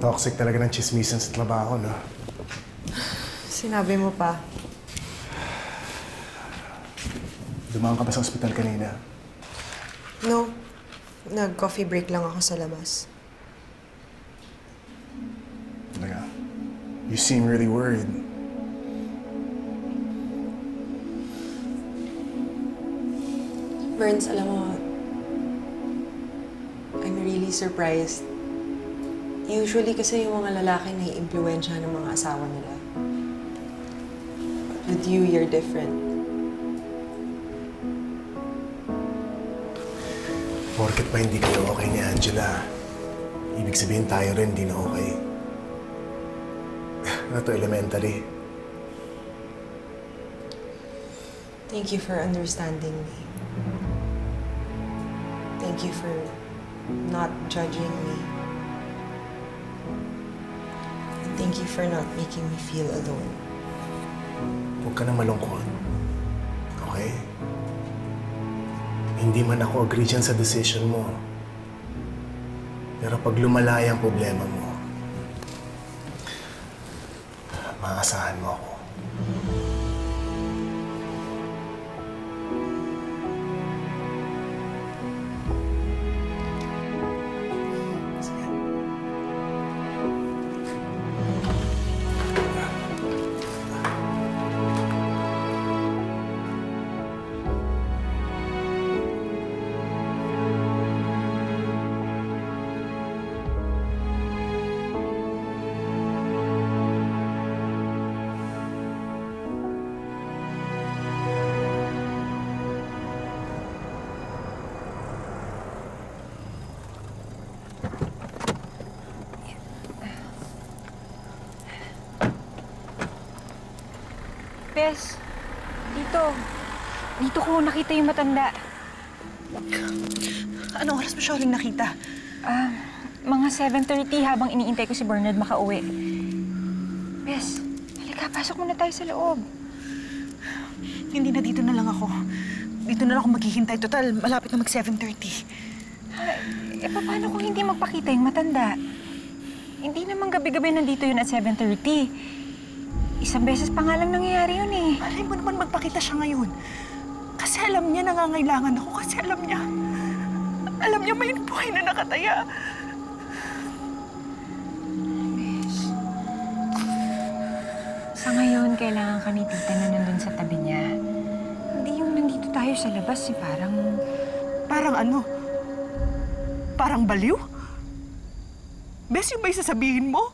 Toxic talaga ng chismisan sa trabaho, no? Sinabi mo pa. Dumaan ka ba sa ospital kanina? No. Nag-coffee break lang ako sa labas. Talaga? You seem really worried. Burns, alam mo, I'm really surprised. Usually kasi yung mga lalaki nai-impluwensya ng mga asawa nila. But with you, you're different. Porket pa hindi kayo okay ni Angela, ibig sabihin tayo rin hindi na okay. Ano to, elementary? Thank you for understanding me. Thank you for not judging me. And thank you for not making me feel alone. Huwag ka na malungkot. Okay? Hindi man ako agree dyan sa decision mo. Pero pag lumalaya ang problema mo, maasahan mo ako. Bes, dito ko nakita yung matanda. Anong oras mo siya uling nakita? Mga 7:30 habang iniintay ko si Bernard makauwi. Bes, halika, pasok muna tayo sa loob. Hindi na, dito na lang ako. Dito na lang ako maghihintay. Total, malapit na mag 7:30. Paano kung hindi magpakita yung matanda? Hindi naman gabi-gabi nandito yun at 7:30. Isang beses pa nga lang nangyayari yun eh. Malay mo naman magpakita siya ngayon. Kasi alam niya nangangailangan ako. Kasi alam niya may buhay na nakataya. Bes, sa ngayon, kailangan ka ni tita na nandun sa tabi niya. Hindi yung nandito tayo sa labas eh, parang... Parang ano? Parang baliw? Bes, yung ba sasabihin mo?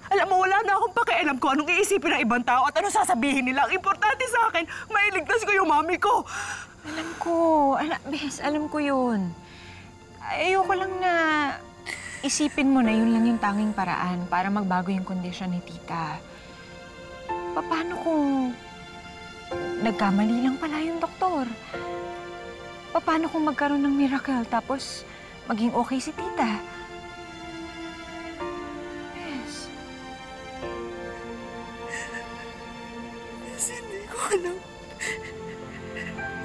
Alam mo, wala na akong pakialam ko anong iisipin ng ibang tao at anong sasabihin nila. Ang importante sa akin, mailigtas ko yung mami ko. Alam ko. Bes, alam ko yun. Ayoko lang na isipin mo na yun lang yung tanging paraan para magbago yung kondisyon ni tita. Paano kung nagkamali lang pala yung doktor? Paano kung magkaroon ng miracle tapos maging okay si tita?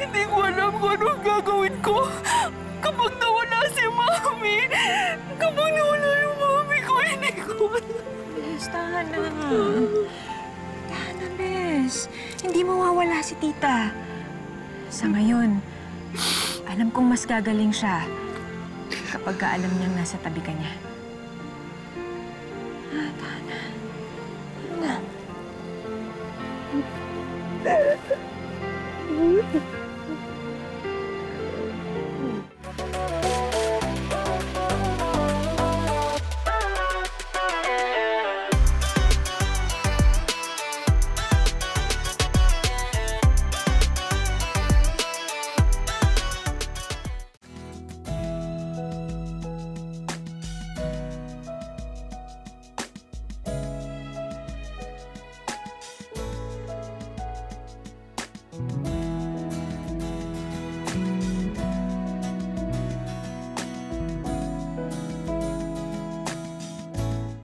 Hindi ko alam kung anong gagawin ko kapag nawala si Mami. Kapag nawala yung Mami ko, hindi ko alam. Bes, tahan na. Tahan na, Bes. Hindi mawawala si tita. Sa ngayon, alam kong mas gagaling siya kapag alam niyang nasa tabi ka niya. Tahan na. Tahan na.